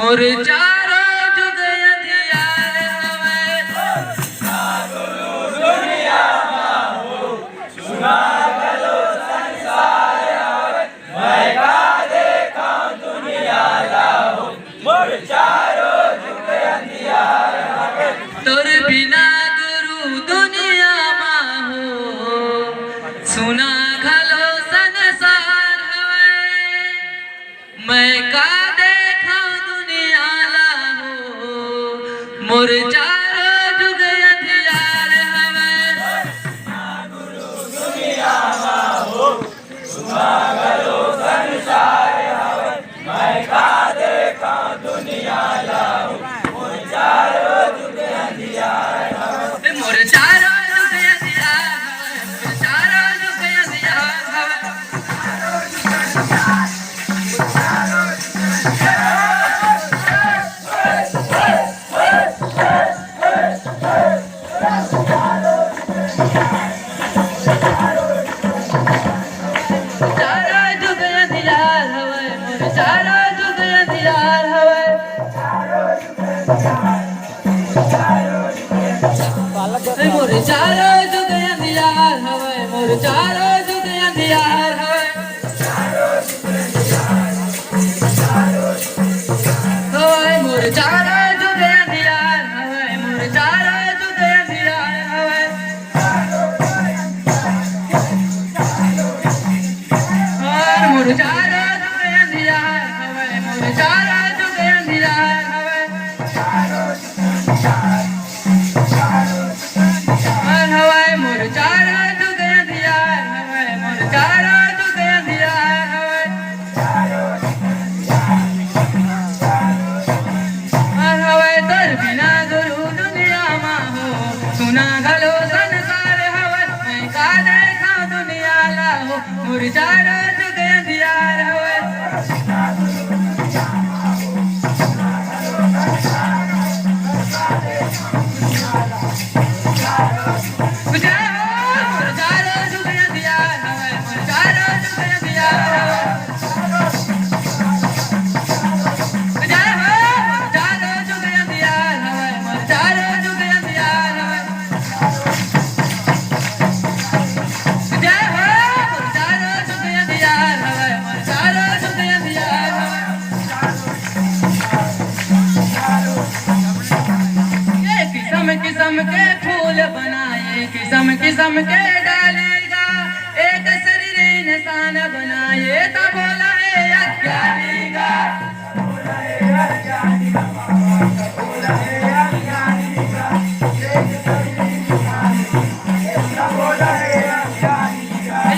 मोर चारो जुग अंधियार हवे दुनिया माहो सुना गलो संसार हवे मैं का देखा दुनिया लाहो मोर चारो जुग अंधियार हवे तोर बिना गुरु दुनिया माहो सुना गलो संसार हवे मैं का मोर चारो जुग अंधियार हवे गुरु दुनिया माहो सुना गलो संसार हवे मैं का देखा दुनिया लाहो मोर चारो जुग अंधियार हवे मोर चारो जुग अंधियार हवे चारो जुग अंधियार हवे मोर चारो जुग अंधियार हवे मोर चारो जुग अंधियार हवे मोर चारो जुग अंधियार हवे मोर चारो जुग अंधियार हवे मोर चारो जुग अंधियार हवे मोर चारो जुग अंधियार हवे मोर चारो जुग अंधियार हवे मोर चारो जुग अंधियार हवे तोर बिना गुरु दुनिया माहो सुना गलो संसार हवे मैं का देखा दुनिया लाहो मोर चारो जुग अंधियार हवे किस्म के फूल बनाए किस्म किस्म के डालेगा एक शरीर इंसान बनाए तो बोला है अज्ञानी का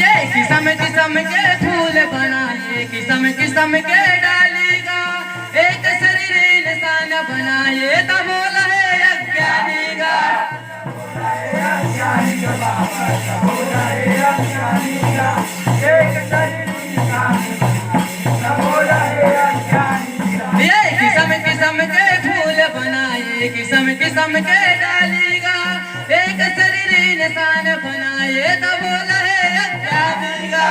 ये किस्म किस्म के फूल बनाए किस्म किस्म के डालेगा एक शरीर इंसान बनाए तो बोला है अज्ञानी का ये किस्म किस्म के फूल बनाए किस्म किस्म के डालेगा एक शरीर इंसान बनाए तो बोला है अज्ञानी का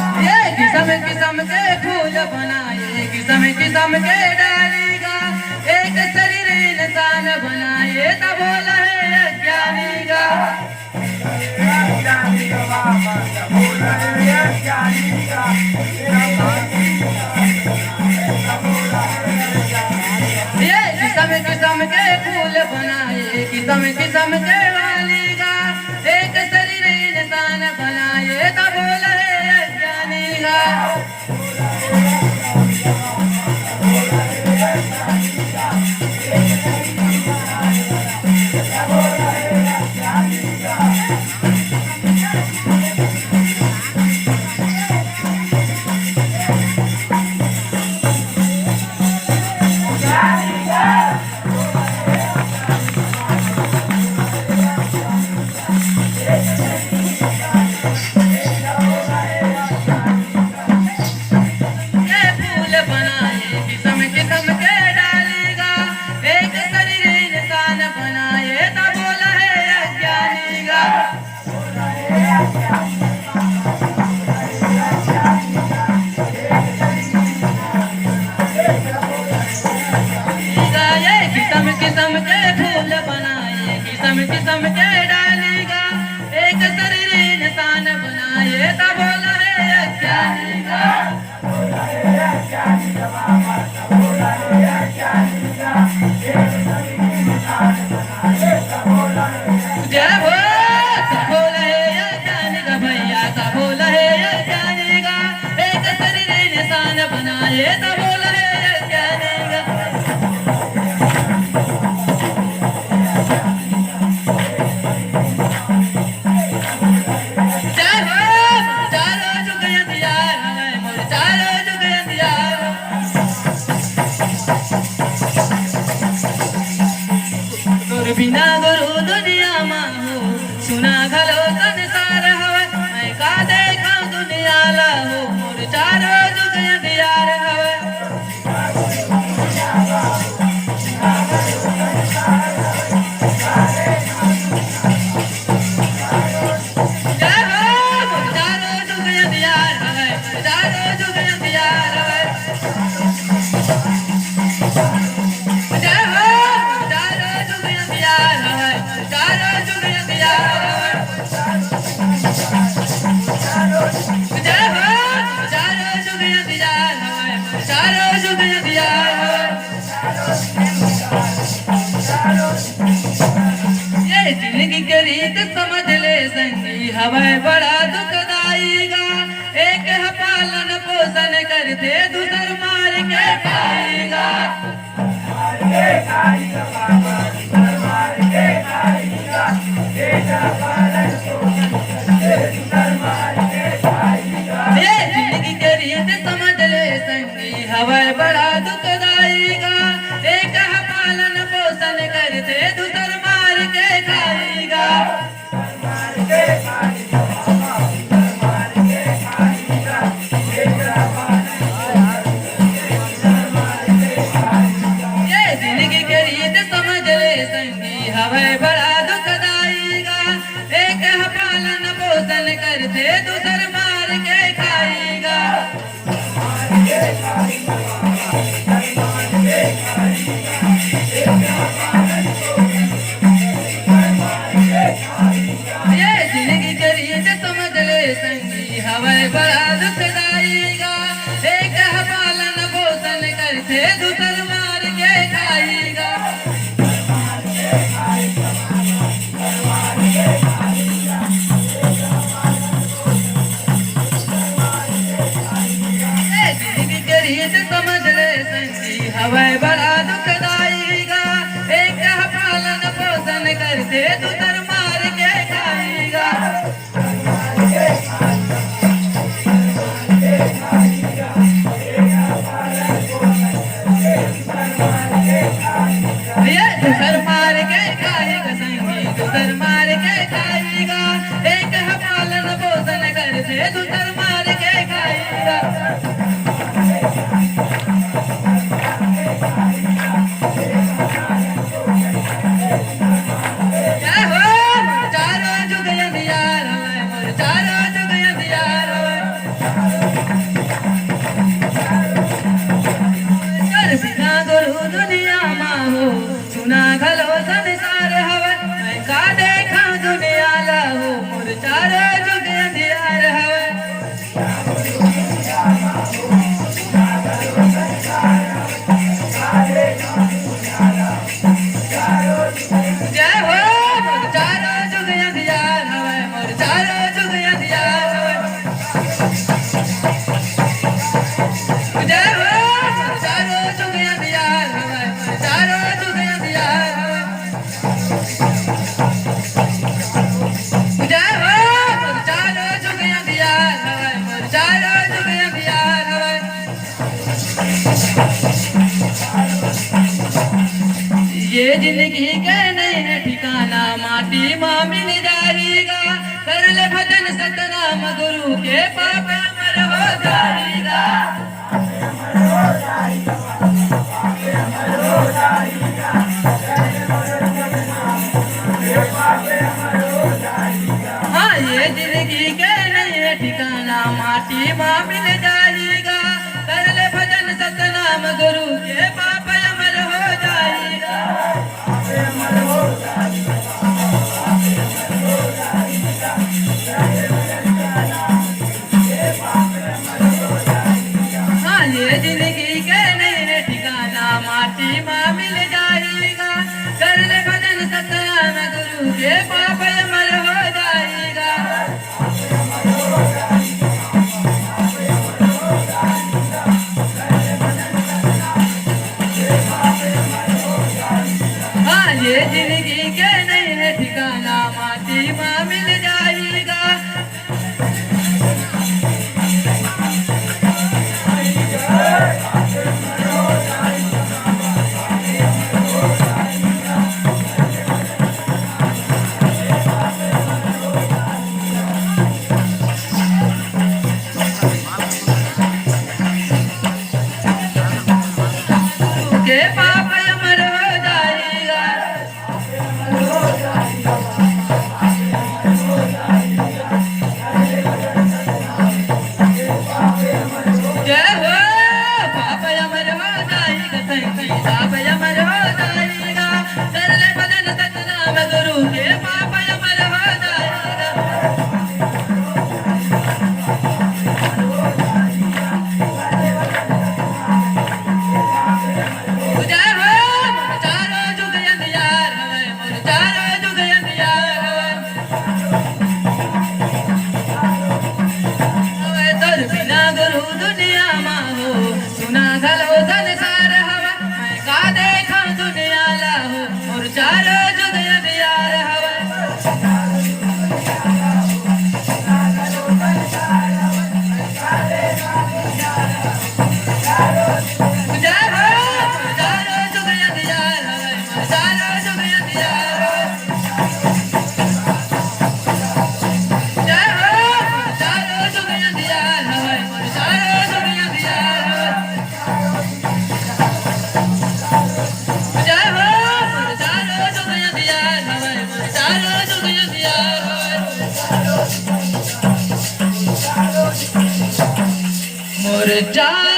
किस्म के फूल बनाए किस्म किस्म के डालेगा एक शरीर इंसान बनाए तो बोला है अज्ञानी का ये किस्म किस्म के फूल बनाए किस्म किस्म के डालेगा एक शरीर इंसान बनाए तो बोला है अज्ञानी का किस्म किस्म के फूल बनाए, किस्म किस्म के डालेगा, एक शरीर इंसान बनाए तब बोला है अज्ञानी का। जय हो सब बोला है अज्ञानी का भैया, सब बोला है अज्ञानी का, एक शरीर इंसान बनाए तब बोला है अज्ञानी का। बिना गुरु दुनिया में हो, सुना घलो संसार हवे, मैं का देखा दुनिया ला हो, मोर चारो जुग अंधियार हवे। जय हो मोर चारो जुग अंधियार हवे, चारो जुग अंधियार हवे। जय हो चारो जुग अंधियार हवे, चारो जुग अंधियार हवे। जय हो चारो जुग अंधियार हवे, चारो जुग अंधियार हवे। ये जिंदगी के रीत समझ ले संगी, हवे बड़ा दुखदाई गा, एक है पालन पोषण करते, दूसर मार के खाएगा। ये जिंदगी के रीत समझ ले संगी, हवे बड़ा दुखदाई गा, एक है पालन पोषण करते, दूसर मार के खाएगा। ये जिंदगी के रीत समझ ले संगी, हवे बड़ा दुखदाई गा, एक है पालन पोषण करते, दूसर मार के खाएगा। ये जिंदगी के रीत समझ ले संगी, हवे बड़ा दुखदाई गा, एक है पालन पोषण करते, दूसर मार के खाएगा। ये जिंदगी के रीत समझ ले संगी, हवे बड़ा दुखदाई गा, एक है पालन पोषण करते, दूसर मार के खाएगा। ये दूसर मार के खाएगा संगी, दूसर मार के खाएगा, एक है पालन पोषण करते, दूसर मार के खाएगा। जय हो मोर चारो जुग अंधियार हवे, मोर चारो जुग अंधियार हवे। कर बिना गुरु दुनिया में हो, सुना घलो संसार हवे, मैं का देखा दुनिया ला हो, मोर चारो जुग अंधियार हवे। जय हो मोर चारो जुग अंधियार हवे, मोर चारो जुग अंधियार हवे। जय हो मोर चारो जुग अंधियार हवे, मोर चारो जुग अंधियार हवे। जय हो मोर चारो जुग अंधियार हवे, मोर चारो जुग अंधियार हवे। ये जिंदगी के नहीं है ठिकाना, माटी माँ मिल जाएगा, कर ले भजन सतनाम गुरु के, पाप अमर हो जाएगा। हाँ ये जिंदगी के नहीं है ठिकाना, माटी माँ मिल जाएगा, कर ले भजन सतनाम गुरु के, पाप अमर हो जाएगा। ये पाप अमर हो जाएगा। हाँ ये जिंदगी के नहीं है ठिकाना, माटी माँ मिल जाएगा। के पाप अमर हो जाएगा। जय हो पाप अमर हो जाएगा, पाप अमर हो जाएगा। सरल भजन सतनाम गुरु के पाप अमर हो जाएगा। जय हो चारों जुग अंधियार हवे, मोर चारों जुग अंधियार हवे। तोर बिना गुरु दुनिया मां हो, सुना घलो संसार हवा। मैं का देखा दुनिया ला हो, मोर चारों जुग अंधियार हवे। जय हो चारों जुग अंधियार हवे, मोर चारों जुग अंधियार हवे। जय हो चारों जुग अंधियार हवे, मोर चारों जुग अंधियार हवे। जय हो मोर चारों जुग अंधियार हवे, मोर चारों जुग अंधियार हवे। मोर चारों